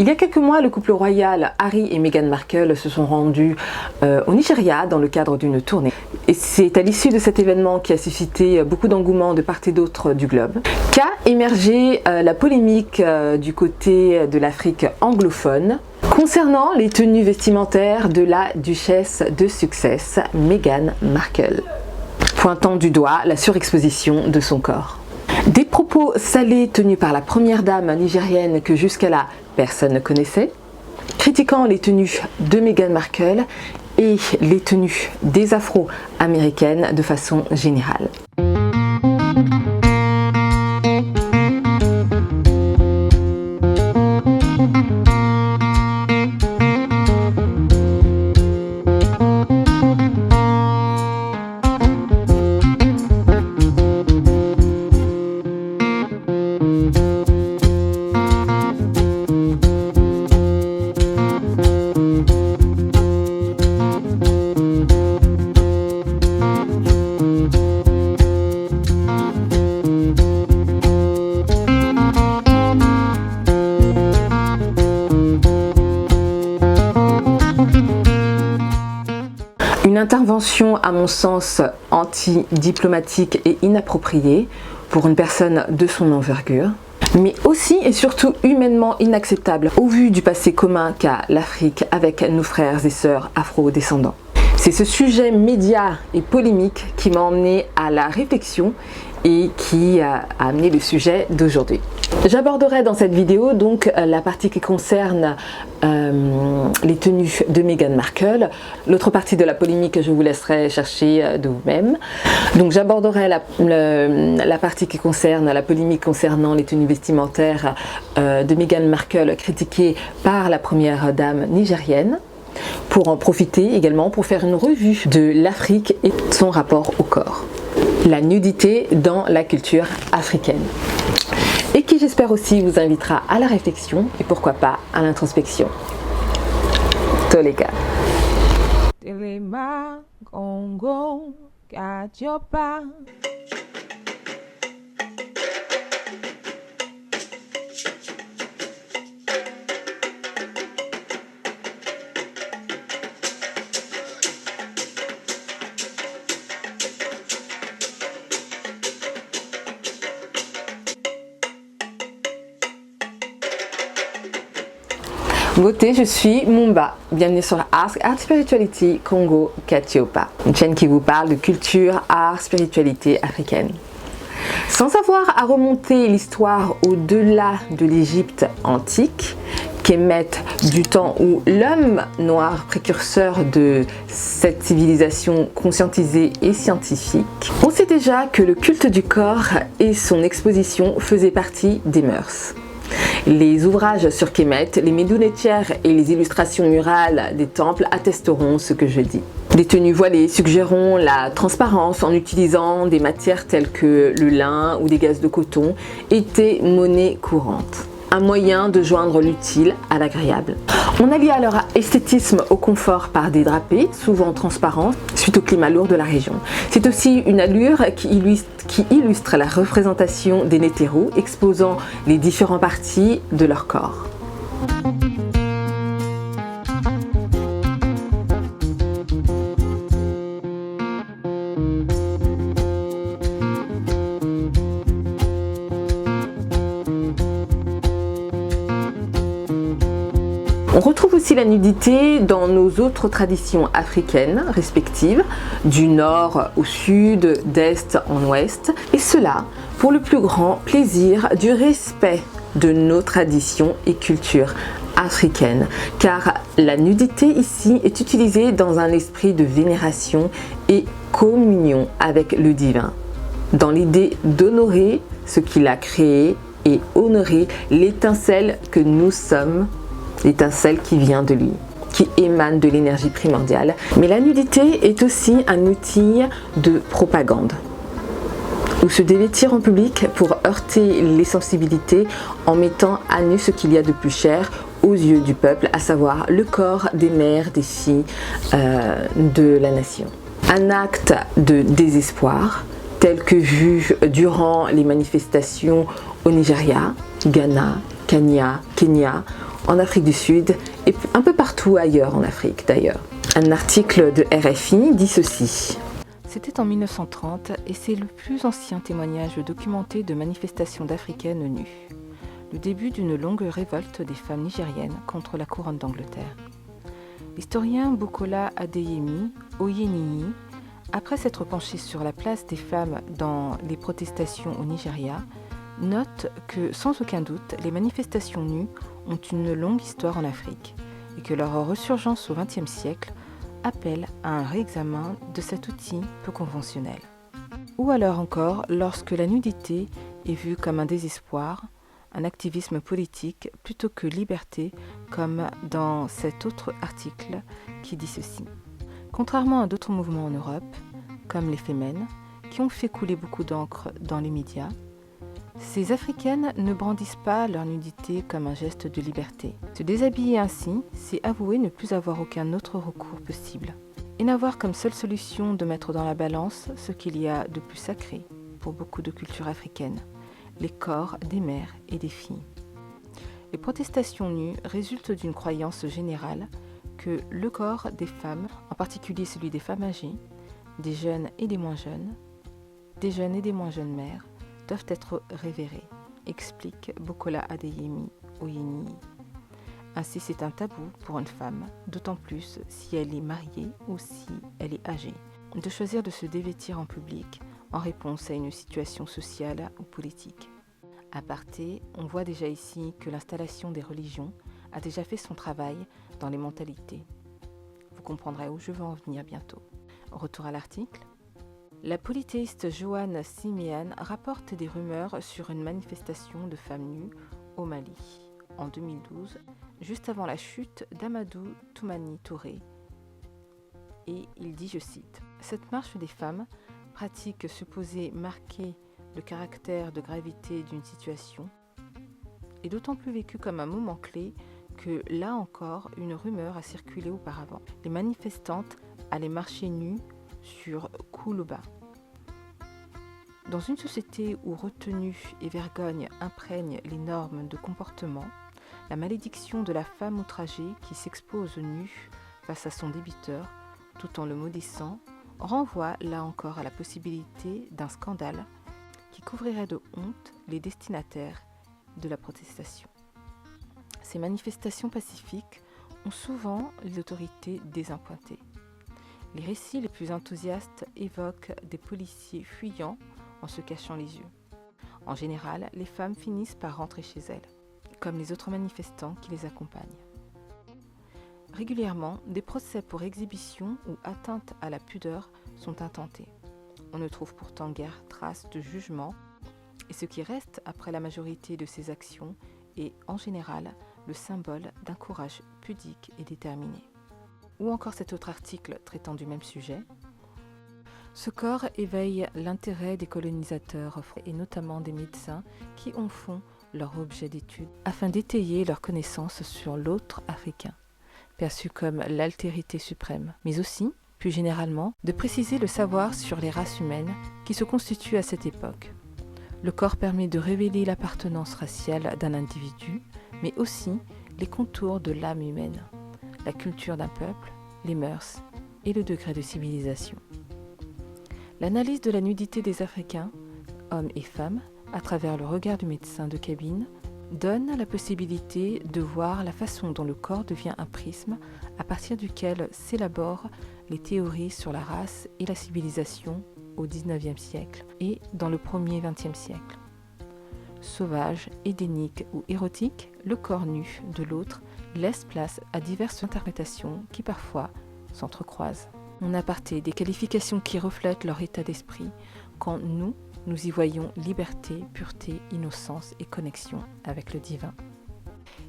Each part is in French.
Il y a quelques mois, le couple royal Harry et Meghan Markle se sont rendus au Nigeria dans le cadre d'une tournée. Et c'est à l'issue de cet événement qui a suscité beaucoup d'engouement de part et d'autre du globe qu'a émergé la polémique du côté de l'Afrique anglophone concernant les tenues vestimentaires de la duchesse de Sussex, Meghan Markle, pointant du doigt la surexposition de son corps. Des propos salés tenus par la première dame nigérienne que jusqu'à là personne ne connaissait, critiquant les tenues de Meghan Markle et les tenues des Afro-américaines de façon générale. Une intervention à mon sens anti-diplomatique et inappropriée pour une personne de son envergure, mais aussi et surtout humainement inacceptable au vu du passé commun qu'a l'Afrique avec nos frères et sœurs afro-descendants. C'est ce sujet média et polémique qui m'a emmené à la réflexion et qui a amené le sujet d'aujourd'hui. J'aborderai dans cette vidéo donc la partie qui concerne les tenues de Meghan Markle. L'autre partie de la polémique, je vous laisserai chercher de vous-même. Donc j'aborderai la partie qui concerne la polémique concernant les tenues vestimentaires de Meghan Markle critiquées par la première dame nigérienne, pour en profiter également pour faire une revue de l'Afrique et son rapport au corps. La nudité dans la culture africaine. Et qui j'espère aussi vous invitera à la réflexion et pourquoi pas à l'introspection. Toleka. Beauté, je suis Mumba. Bienvenue sur Art Spirituality Congo Katiopa, une chaîne qui vous parle de culture, art, spiritualité africaine. Sans avoir à remonter l'histoire au-delà de l'Égypte antique, Kemet, du temps où l'homme noir précurseur de cette civilisation conscientisée et scientifique, on sait déjà que le culte du corps et son exposition faisaient partie des mœurs. Les ouvrages sur Kemet, les médounetières et les illustrations murales des temples attesteront ce que je dis. Des tenues voilées suggéreront la transparence en utilisant des matières telles que le lin ou des gazes de coton étaient monnaie courante. Un moyen de joindre l'utile à l'agréable. On allie alors esthétisme au confort par des drapés, souvent transparents, suite au climat lourd de la région. C'est aussi une allure qui illustre la représentation des nétéros, exposant les différentes parties de leur corps. On retrouve aussi la nudité dans nos autres traditions africaines respectives, du nord au sud, d'est en ouest, et cela pour le plus grand plaisir du respect de nos traditions et cultures africaines, car la nudité ici est utilisée dans un esprit de vénération et communion avec le divin, dans l'idée d'honorer ce qu'il a créé et honorer l'étincelle que nous sommes, l'étincelle qui vient de lui, qui émane de l'énergie primordiale. Mais la nudité est aussi un outil de propagande, ou se dévêtir en public pour heurter les sensibilités en mettant à nu ce qu'il y a de plus cher aux yeux du peuple, à savoir le corps des mères, des filles de la nation. Un acte de désespoir, tel que vu durant les manifestations au Nigeria, Ghana, Kenya, en Afrique du Sud et un peu partout ailleurs en Afrique d'ailleurs. Un article de RFI dit ceci. C'était en 1930 et c'est le plus ancien témoignage documenté de manifestations d'Africaines nues. Le début d'une longue révolte des femmes nigériennes contre la couronne d'Angleterre. L'historien Bukola Adeyemi Oyenini, après s'être penché sur la place des femmes dans les protestations au Nigeria, note que sans aucun doute, les manifestations nues ont une longue histoire en Afrique et que leur ressurgence au XXe siècle appelle à un réexamen de cet outil peu conventionnel. Ou alors encore lorsque la nudité est vue comme un désespoir, un activisme politique plutôt que liberté, comme dans cet autre article qui dit ceci. Contrairement à d'autres mouvements en Europe, comme les Femmes, qui ont fait couler beaucoup d'encre dans les médias, ces Africaines ne brandissent pas leur nudité comme un geste de liberté. Se déshabiller ainsi, c'est avouer ne plus avoir aucun autre recours possible, et n'avoir comme seule solution de mettre dans la balance ce qu'il y a de plus sacré pour beaucoup de cultures africaines, les corps des mères et des filles. Les protestations nues résultent d'une croyance générale que le corps des femmes, en particulier celui des femmes âgées, des jeunes et des moins jeunes mères, doivent être révérés, explique Bukola Adeyemi Oyenini. Ainsi, c'est un tabou pour une femme, d'autant plus si elle est mariée ou si elle est âgée, de choisir de se dévêtir en public en réponse à une situation sociale ou politique. À aparté, on voit déjà ici que l'installation des religions a déjà fait son travail dans les mentalités. Vous comprendrez où je veux en venir bientôt. Retour à l'article. La polythéiste Joanne Simean rapporte des rumeurs sur une manifestation de femmes nues au Mali en 2012, juste avant la chute d'Amadou Toumani Touré. Et il dit, je cite, « Cette marche des femmes, pratique supposée marquer le caractère de gravité d'une situation, est d'autant plus vécue comme un moment clé que, là encore, une rumeur a circulé auparavant. Les manifestantes allaient marcher nues sur Koulouba. Dans une société où retenue et vergogne imprègnent les normes de comportement, la malédiction de la femme outragée qui s'expose nue face à son débiteur, tout en le maudissant, renvoie là encore à la possibilité d'un scandale qui couvrirait de honte les destinataires de la protestation. Ces manifestations pacifiques ont souvent l'autorité désappointée. Les récits les plus enthousiastes évoquent des policiers fuyant en se cachant les yeux. En général, les femmes finissent par rentrer chez elles, comme les autres manifestants qui les accompagnent. Régulièrement, des procès pour exhibition ou atteinte à la pudeur sont intentés. On ne trouve pourtant guère trace de jugement, et ce qui reste après la majorité de ces actions est, en général, le symbole d'un courage pudique et déterminé. Ou encore cet autre article traitant du même sujet. Ce corps éveille l'intérêt des colonisateurs et notamment des médecins qui en font leur objet d'étude afin d'étayer leur connaissance sur l'autre africain, perçu comme l'altérité suprême, mais aussi, plus généralement, de préciser le savoir sur les races humaines qui se constituent à cette époque. Le corps permet de révéler l'appartenance raciale d'un individu, mais aussi les contours de l'âme humaine, la culture d'un peuple, les mœurs et le degré de civilisation. L'analyse de la nudité des Africains, hommes et femmes, à travers le regard du médecin de cabine, donne la possibilité de voir la façon dont le corps devient un prisme à partir duquel s'élaborent les théories sur la race et la civilisation au XIXe siècle et dans le premier XXe siècle. Sauvage, édénique ou érotique, le corps nu de l'autre laisse place à diverses interprétations qui parfois s'entrecroisent. En aparté, des qualifications qui reflètent leur état d'esprit, quand nous y voyons liberté, pureté, innocence et connexion avec le divin.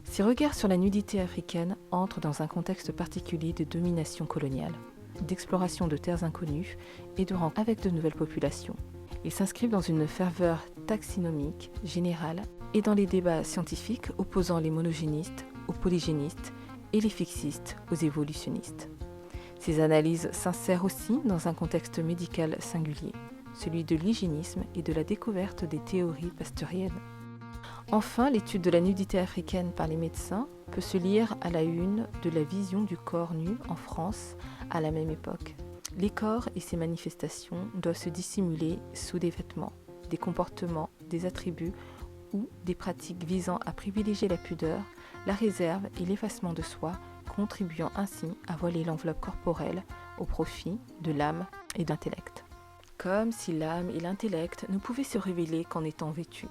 Ces regards sur la nudité africaine entrent dans un contexte particulier de domination coloniale, d'exploration de terres inconnues et de rencontres avec de nouvelles populations. Ils s'inscrivent dans une ferveur taxinomique générale et dans les débats scientifiques opposant les monogénistes aux polygénistes et les fixistes aux évolutionnistes. Ces analyses s'insèrent aussi dans un contexte médical singulier, celui de l'hygiénisme et de la découverte des théories pasteuriennes. Enfin, l'étude de la nudité africaine par les médecins peut se lire à la une de la vision du corps nu en France à la même époque. Les corps et ses manifestations doivent se dissimuler sous des vêtements, des comportements, des attributs ou des pratiques visant à privilégier la pudeur, la réserve et l'effacement de soi, contribuant ainsi à voiler l'enveloppe corporelle au profit de l'âme et de l'intellect. Comme si l'âme et l'intellect ne pouvaient se révéler qu'en étant vêtus.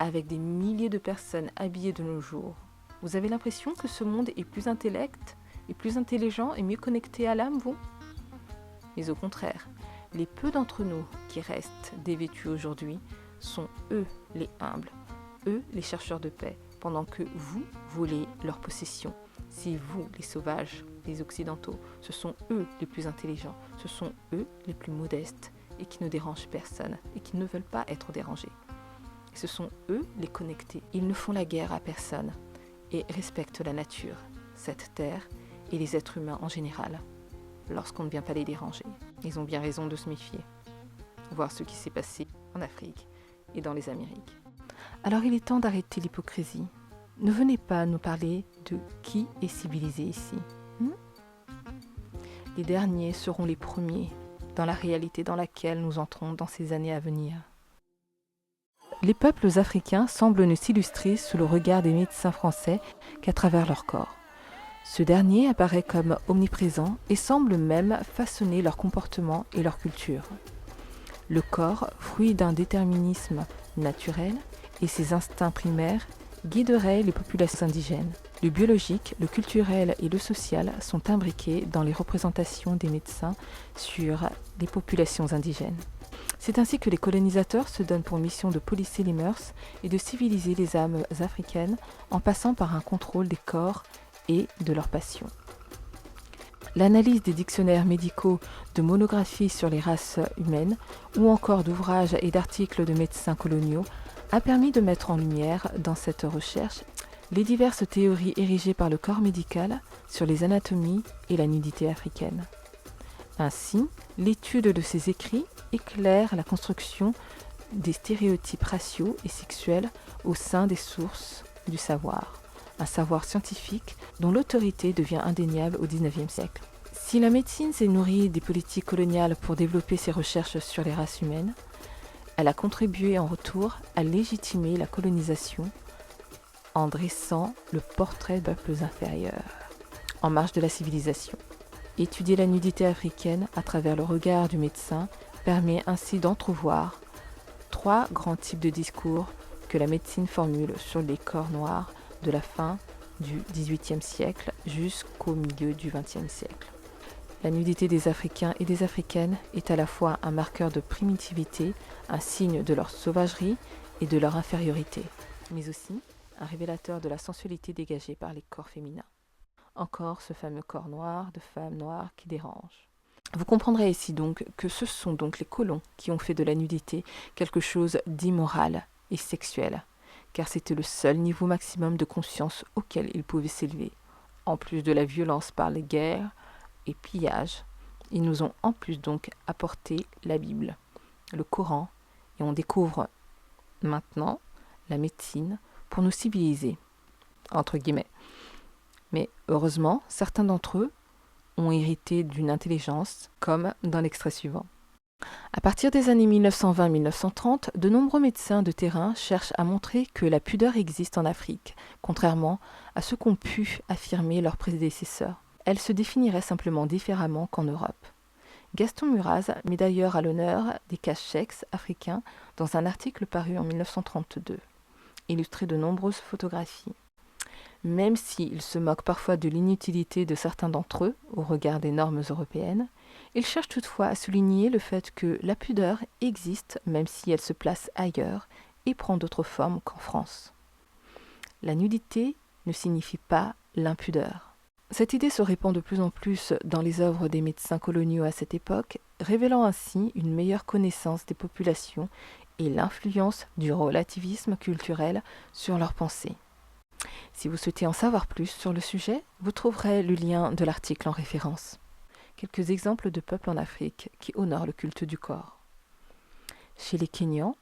Avec des milliers de personnes habillées de nos jours, vous avez l'impression que ce monde est plus intellect, est plus intelligent et mieux connecté à l'âme, vous ? Mais au contraire, les peu d'entre nous qui restent dévêtus aujourd'hui sont eux les humbles, eux les chercheurs de paix, pendant que vous voulez leur possession. Si vous, les sauvages, les occidentaux, ce sont eux les plus intelligents, ce sont eux les plus modestes et qui ne dérangent personne et qui ne veulent pas être dérangés. Ce sont eux les connectés. Ils ne font la guerre à personne et respectent la nature, cette terre et les êtres humains en général, lorsqu'on ne vient pas les déranger. Ils ont bien raison de se méfier. Voir ce qui s'est passé en Afrique et dans les Amériques. Alors il est temps d'arrêter l'hypocrisie. Ne venez pas nous parler de qui est civilisé ici. Les derniers seront les premiers dans la réalité dans laquelle nous entrons dans ces années à venir. Les peuples africains semblent ne s'illustrer sous le regard des médecins français qu'à travers leur corps. Ce dernier apparaît comme omniprésent et semble même façonner leur comportement et leur culture. Le corps, fruit d'un déterminisme naturel et ses instincts primaires, guiderait les populations indigènes. Le biologique, le culturel et le social sont imbriqués dans les représentations des médecins sur les populations indigènes. C'est ainsi que les colonisateurs se donnent pour mission de policer les mœurs et de civiliser les âmes africaines en passant par un contrôle des corps et de leurs passions. L'analyse des dictionnaires médicaux, de monographies sur les races humaines ou encore d'ouvrages et d'articles de médecins coloniaux a permis de mettre en lumière dans cette recherche les diverses théories érigées par le corps médical sur les anatomies et la nudité africaine. Ainsi, l'étude de ces écrits éclaire la construction des stéréotypes raciaux et sexuels au sein des sources du savoir, un savoir scientifique dont l'autorité devient indéniable au XIXe siècle. Si la médecine s'est nourrie des politiques coloniales pour développer ses recherches sur les races humaines, elle a contribué en retour à légitimer la colonisation en dressant le portrait de peuples inférieurs, en marge de la civilisation. Étudier la nudité africaine à travers le regard du médecin permet ainsi d'entrevoir 3 grands types de discours que la médecine formule sur les corps noirs de la fin du XVIIIe siècle jusqu'au milieu du XXe siècle. La nudité des Africains et des Africaines est à la fois un marqueur de primitivité, un signe de leur sauvagerie et de leur infériorité, mais aussi un révélateur de la sensualité dégagée par les corps féminins. Encore ce fameux corps noir de femme noire qui dérange. Vous comprendrez ici donc que ce sont donc les colons qui ont fait de la nudité quelque chose d'immoral et sexuel, car c'était le seul niveau maximum de conscience auquel ils pouvaient s'élever. En plus de la violence par les guerres et pillages, ils nous ont en plus donc apporté la Bible, le Coran, et on découvre maintenant la médecine pour nous civiliser, entre guillemets. Mais heureusement, certains d'entre eux ont hérité d'une intelligence, comme dans l'extrait suivant. À partir des années 1920-1930, de nombreux médecins de terrain cherchent à montrer que la pudeur existe en Afrique, contrairement à ce qu'ont pu affirmer leurs prédécesseurs. Elle se définirait simplement différemment qu'en Europe. Gaston Muraz met d'ailleurs à l'honneur des cachex africains dans un article paru en 1932, illustré de nombreuses photographies. Même s'il se moque parfois de l'inutilité de certains d'entre eux au regard des normes européennes, il cherche toutefois à souligner le fait que la pudeur existe même si elle se place ailleurs et prend d'autres formes qu'en France. La nudité ne signifie pas l'impudeur. Cette idée se répand de plus en plus dans les œuvres des médecins coloniaux à cette époque, révélant ainsi une meilleure connaissance des populations et l'influence du relativisme culturel sur leurs pensées. Si vous souhaitez en savoir plus sur le sujet, vous trouverez le lien de l'article en référence. Quelques exemples de peuples en Afrique qui honorent le culte du corps. Chez les Kenyans,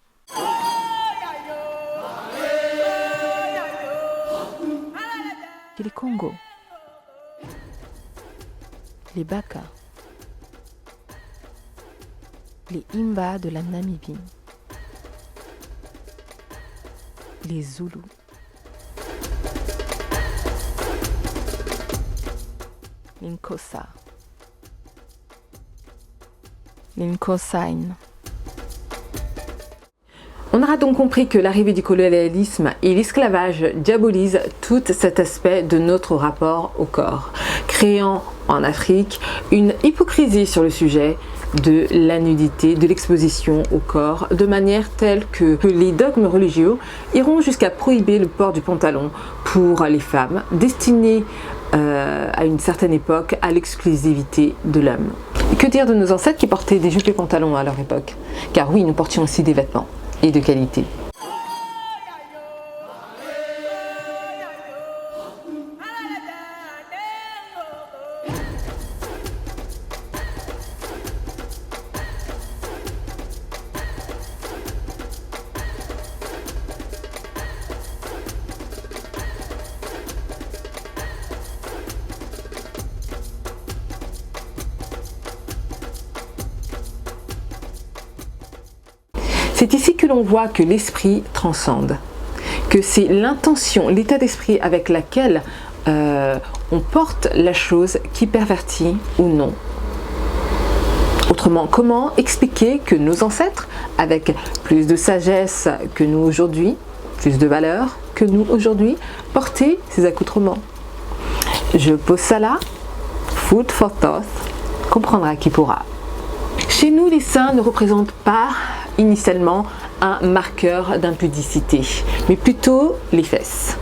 les Congos, les Baka, les Imba de la Namibie, les Zoulous, les Nkosa, les Nkosaïn. On aura donc compris que l'arrivée du colonialisme et l'esclavage diabolisent tout cet aspect de notre rapport au corps, créant en Afrique une hypocrisie sur le sujet de la nudité, de l'exposition au corps, de manière telle que les dogmes religieux iront jusqu'à prohiber le port du pantalon pour les femmes, destiné à une certaine époque à l'exclusivité de l'homme. Que dire de nos ancêtres qui portaient des jupes et pantalons à leur époque? Car oui, nous portions aussi des vêtements et de qualité. C'est ici que l'on voit que l'esprit transcende, que c'est l'intention, l'état d'esprit avec laquelle on porte la chose qui pervertit ou non. Autrement, comment expliquer que nos ancêtres, avec plus de sagesse que nous aujourd'hui, plus de valeur que nous aujourd'hui, portaient ces accoutrements? Je pose ça là, food for thought, comprendra qui pourra. Chez nous, les seins ne représentent pas initialement un marqueur d'impudicité, mais plutôt les fesses.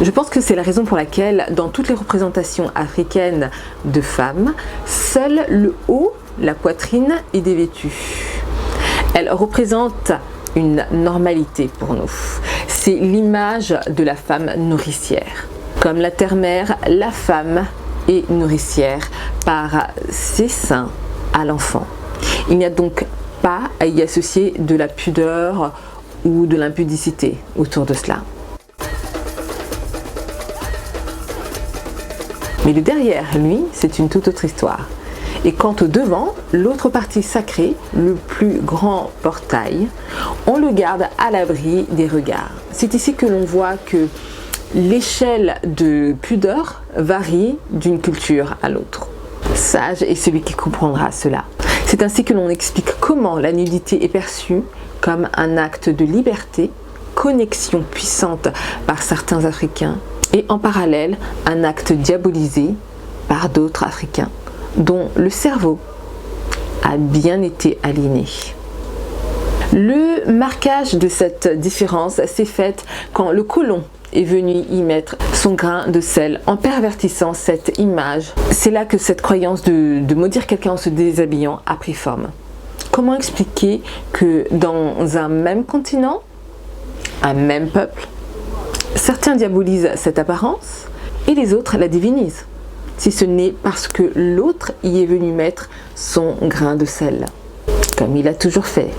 Je pense que c'est la raison pour laquelle, dans toutes les représentations africaines de femmes, seul le haut, la poitrine, est dévêtue. Elle représente une normalité pour nous. C'est l'image de la femme nourricière. Comme la terre-mère, la femme est nourricière par ses seins à l'enfant. Il n'y a donc pas à y associer de la pudeur ou de l'impudicité autour de cela. Mais le derrière, lui, c'est une toute autre histoire. Et quant au devant, l'autre partie sacrée, le plus grand portail, on le garde à l'abri des regards. C'est ici que l'on voit que l'échelle de pudeur varie d'une culture à l'autre. Sage est celui qui comprendra cela. C'est ainsi que l'on explique comment la nudité est perçue comme un acte de liberté, connexion puissante par certains Africains, et en parallèle un acte diabolisé par d'autres Africains, dont le cerveau a bien été aliéné. Le marquage de cette différence s'est fait quand le colon est venu y mettre son grain de sel en pervertissant cette image. C'est là que cette croyance de maudire quelqu'un en se déshabillant a pris forme. Comment expliquer que dans un même continent, un même peuple, certains diabolisent cette apparence et les autres la divinisent, si ce n'est parce que l'autre y est venu mettre son grain de sel, comme il a toujours fait.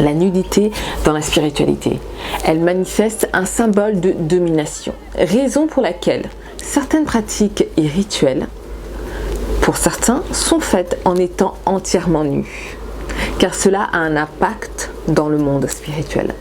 La nudité dans la spiritualité, elle manifeste un symbole de domination, raison pour laquelle certaines pratiques et rituels, pour certains, sont faites en étant entièrement nus, car cela a un impact dans le monde spirituel.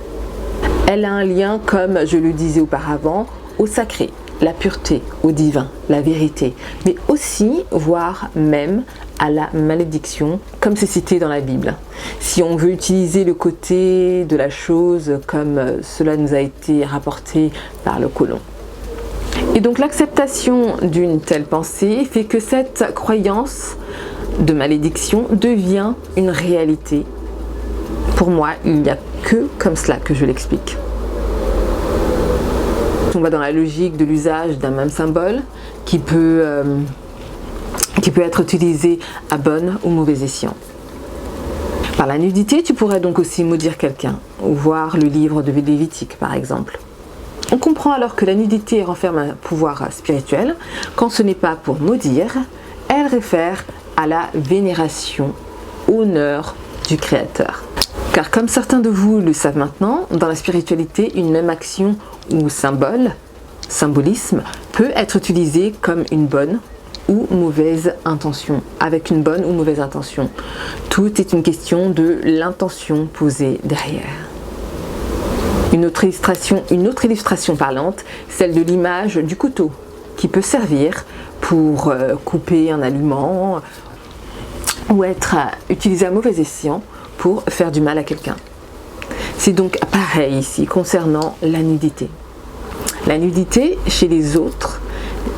Elle a un lien, comme je le disais auparavant, au sacré, la pureté, au divin, la vérité, mais aussi, voire même, à la malédiction, comme c'est cité dans la Bible. Si on veut utiliser le côté de la chose comme cela nous a été rapporté par le colon. Et donc l'acceptation d'une telle pensée fait que cette croyance de malédiction devient une réalité. Pour moi, il n'y a que comme cela que je l'explique. On va dans la logique de l'usage d'un même symbole qui peut être utilisé à bon ou mauvais escient. Par la nudité, tu pourrais donc aussi maudire quelqu'un, ou voir le livre de Lévitique par exemple. On comprend alors que la nudité renferme un pouvoir spirituel, quand ce n'est pas pour maudire, elle réfère à la vénération, honneur du Créateur. Car comme certains de vous le savent maintenant, dans la spiritualité, une même action ou symbolisme, peut être utilisé comme une bonne ou mauvaise intention, avec une bonne ou mauvaise intention. Tout est une question de l'intention posée derrière. Une autre illustration parlante, celle de l'image du couteau, qui peut servir pour couper un aliment ou être utilisé à mauvais escient pour faire du mal à quelqu'un. C'est donc pareil ici concernant la nudité. La nudité chez les autres,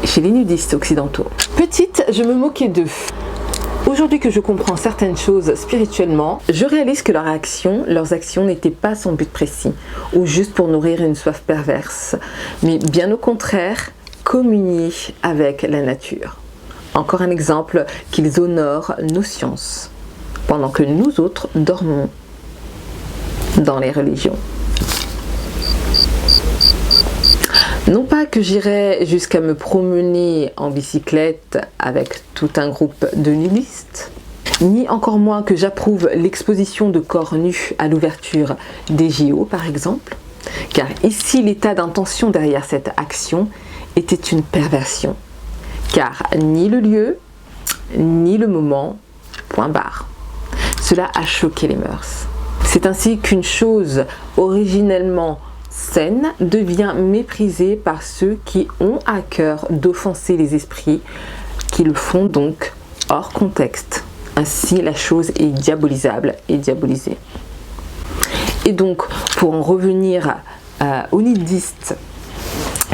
chez les nudistes occidentaux. Petite, je me moquais d'eux. Aujourd'hui que je comprends certaines choses spirituellement, je réalise que leurs actions n'étaient pas sans but précis, ou juste pour nourrir une soif perverse, mais bien au contraire, communier avec la nature. Encore un exemple qu'ils honorent nos sciences, pendant que nous autres dormons dans les religions. Non pas que j'irais jusqu'à me promener en bicyclette avec tout un groupe de nudistes, ni encore moins que j'approuve l'exposition de corps nus à l'ouverture des JO par exemple, car ici l'état d'intention derrière cette action était une perversion, car ni le lieu, ni le moment, point barre. Cela a choqué les mœurs. C'est ainsi qu'une chose originellement saine devient méprisée par ceux qui ont à cœur d'offenser les esprits, qui le font donc hors contexte. Ainsi, la chose est diabolisable et diabolisée. Et donc, pour en revenir aux nudistes,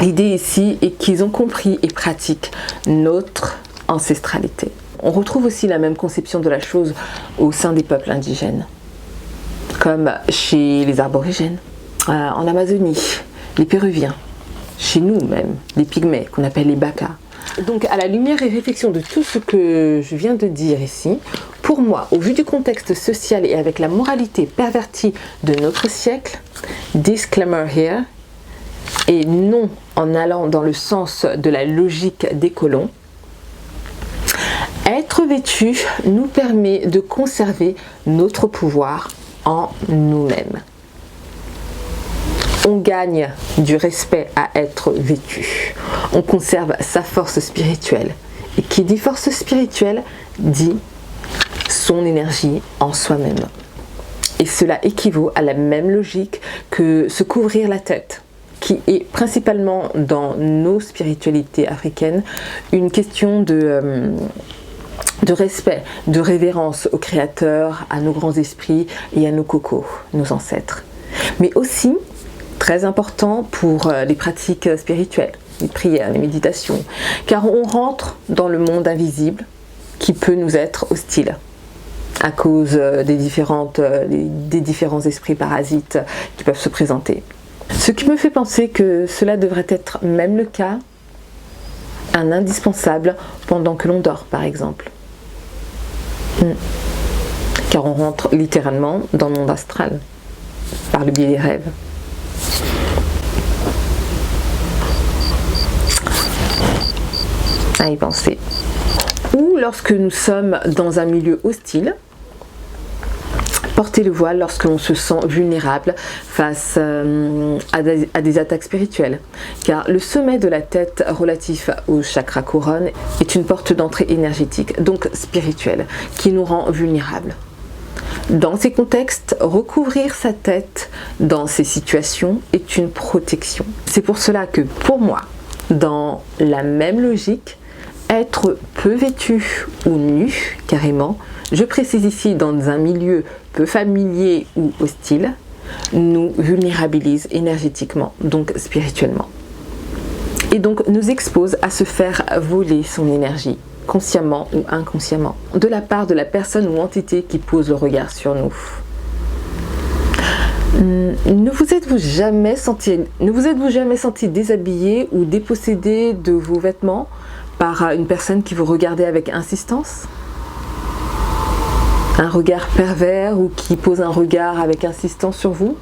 l'idée ici est qu'ils ont compris et pratiquent notre ancestralité. On retrouve aussi la même conception de la chose au sein des peuples indigènes, comme chez les aborigènes, en Amazonie, les Péruviens, chez nous même, les Pygmées, qu'on appelle les Baka. Donc à la lumière et réflexion de tout ce que je viens de dire ici, pour moi, au vu du contexte social et avec la moralité pervertie de notre siècle, disclaimer here, et non en allant dans le sens de la logique des colons, être vêtu nous permet de conserver notre pouvoir en nous-mêmes. On gagne du respect à être vêtu. On conserve sa force spirituelle. Et qui dit force spirituelle dit son énergie en soi-même. Et cela équivaut à la même logique que se couvrir la tête, qui est principalement dans nos spiritualités africaines une question de respect, de révérence au Créateur, à nos grands esprits et à nos cocos, nos ancêtres. Mais aussi, très important pour les pratiques spirituelles, les prières, les méditations, car on rentre dans le monde invisible qui peut nous être hostile à cause des différents esprits parasites qui peuvent se présenter. Ce qui me fait penser que cela devrait être même le cas, un indispensable pendant que l'on dort par exemple. Car on rentre littéralement dans le monde astral, par le biais des rêves. À y penser. Ou lorsque nous sommes dans un milieu hostile, porter le voile lorsque l'on se sent vulnérable face à des attaques spirituelles. Car le sommet de la tête relatif au chakra couronne est une porte d'entrée énergétique, donc spirituelle, qui nous rend vulnérables. Dans ces contextes, recouvrir sa tête dans ces situations est une protection. C'est pour cela que pour moi, dans la même logique, être peu vêtu ou nu, carrément, je précise ici dans un milieu peu familier ou hostile, nous vulnérabilise énergétiquement, donc spirituellement. Et donc nous expose à se faire voler son énergie, consciemment ou inconsciemment, de la part de la personne ou entité qui pose le regard sur nous. Ne vous êtes-vous jamais senti déshabillé ou dépossédé de vos vêtements par une personne qui vous regardait avec insistance? Un regard pervers ou qui pose un regard avec insistance sur vous?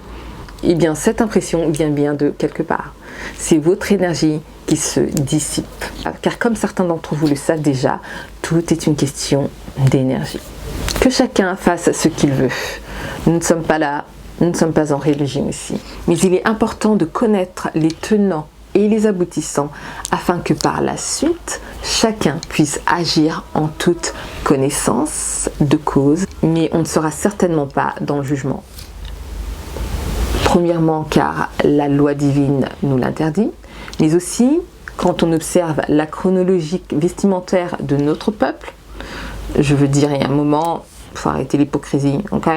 Eh bien, cette impression vient bien de quelque part. C'est votre énergie qui se dissipe. Car comme certains d'entre vous le savent déjà, tout est une question d'énergie. Que chacun fasse ce qu'il veut. Nous ne sommes pas là, nous ne sommes pas en religion ici. Mais il est important de connaître les tenants et les aboutissants afin que par la suite, chacun puisse agir en toute connaissance de cause, mais on ne sera certainement pas dans le jugement. Premièrement, car la loi divine nous l'interdit, mais aussi quand on observe la chronologie vestimentaire de notre peuple. Je veux dire, il y a un moment, il faut arrêter l'hypocrisie, ok?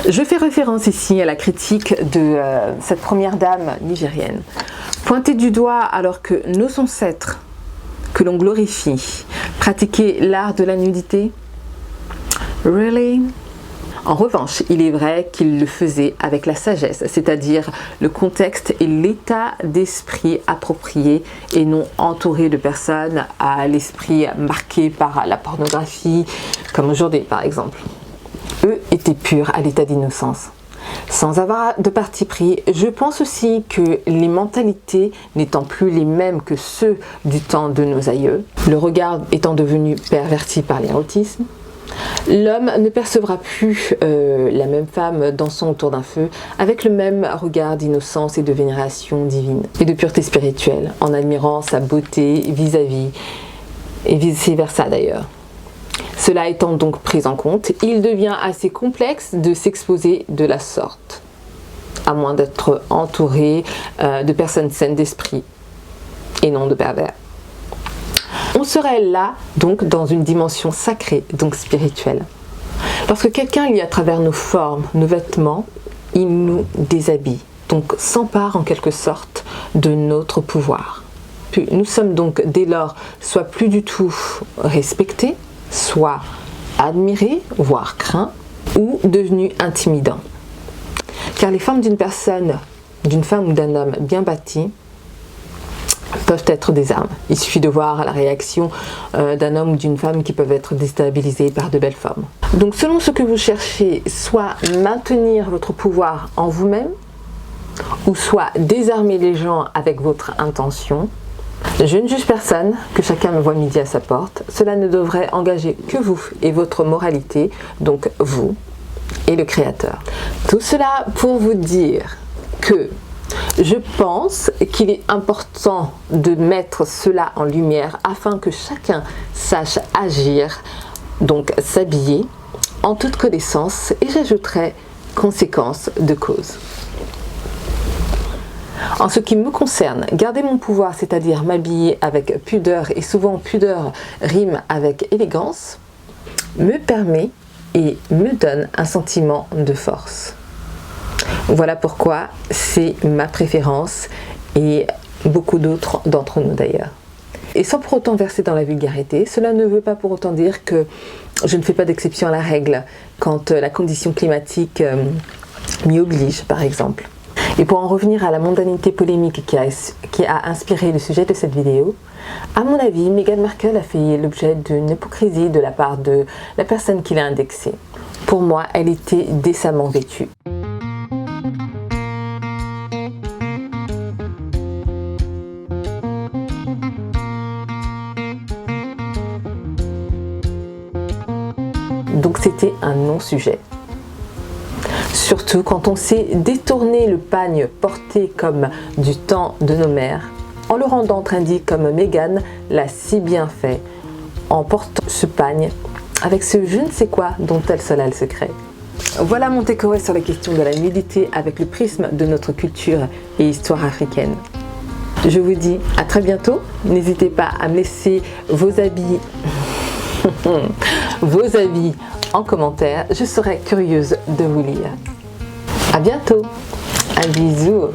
Je fais référence ici à la critique de cette première dame nigérienne. Pointée du doigt alors que nos ancêtres, que l'on glorifie, pratiquaient l'art de la nudité. Really? En revanche, il est vrai qu'ils le faisaient avec la sagesse, c'est-à-dire le contexte et l'état d'esprit approprié et non entouré de personnes à l'esprit marqué par la pornographie, comme aujourd'hui par exemple. Eux étaient purs à l'état d'innocence. Sans avoir de parti pris, je pense aussi que les mentalités n'étant plus les mêmes que ceux du temps de nos aïeux, le regard étant devenu perverti par l'érotisme, l'homme ne percevra plus la même femme dansant autour d'un feu avec le même regard d'innocence et de vénération divine et de pureté spirituelle, en admirant sa beauté vis-à-vis et vice-versa d'ailleurs. Cela étant donc pris en compte, il devient assez complexe de s'exposer de la sorte, à moins d'être entouré de personnes saines d'esprit et non de pervers. On serait là donc dans une dimension sacrée, donc spirituelle. Lorsque quelqu'un lit à travers nos formes, nos vêtements, il nous déshabille, donc s'empare en quelque sorte de notre pouvoir. Puis nous sommes donc dès lors soit plus du tout respectés, soit admirés, voire craints, ou devenus intimidants. Car les formes d'une personne, d'une femme ou d'un homme bien bâti, peuvent être des armes. Il suffit de voir la réaction d'un homme ou d'une femme qui peuvent être déstabilisés par de belles formes. Donc selon ce que vous cherchez, soit maintenir votre pouvoir en vous-même, ou soit désarmer les gens avec votre intention. Je ne juge personne, que chacun me voit midi à sa porte. Cela ne devrait engager que vous et votre moralité, donc vous et le Créateur. Tout cela pour vous dire que je pense qu'il est important de mettre cela en lumière afin que chacun sache agir, donc s'habiller en toute connaissance, et j'ajouterai conséquence de cause. En ce qui me concerne, garder mon pouvoir, c'est-à-dire m'habiller avec pudeur, et souvent pudeur rime avec élégance, me permet et me donne un sentiment de force. Voilà pourquoi c'est ma préférence et beaucoup d'autres d'entre nous d'ailleurs. Et sans pour autant verser dans la vulgarité, cela ne veut pas pour autant dire que je ne fais pas d'exception à la règle quand la condition climatique m'y oblige par exemple. Et pour en revenir à la mondanité polémique qui a inspiré le sujet de cette vidéo, à mon avis, Meghan Markle a fait l'objet d'une hypocrisie de la part de la personne qui l'a indexée. Pour moi, elle était décemment vêtue. Donc c'était un non-sujet. Surtout quand on sait détourner le pagne porté comme du temps de nos mères, en le rendant trendy comme Meghan l'a si bien fait, en portant ce pagne avec ce je ne sais quoi dont elle seule a le secret. Voilà mon takeaway sur la question de la nudité avec le prisme de notre culture et histoire africaine. Je vous dis à très bientôt, n'hésitez pas à me laisser vos avis en commentaire, je serai curieuse de vous lire. À bientôt, un bisou.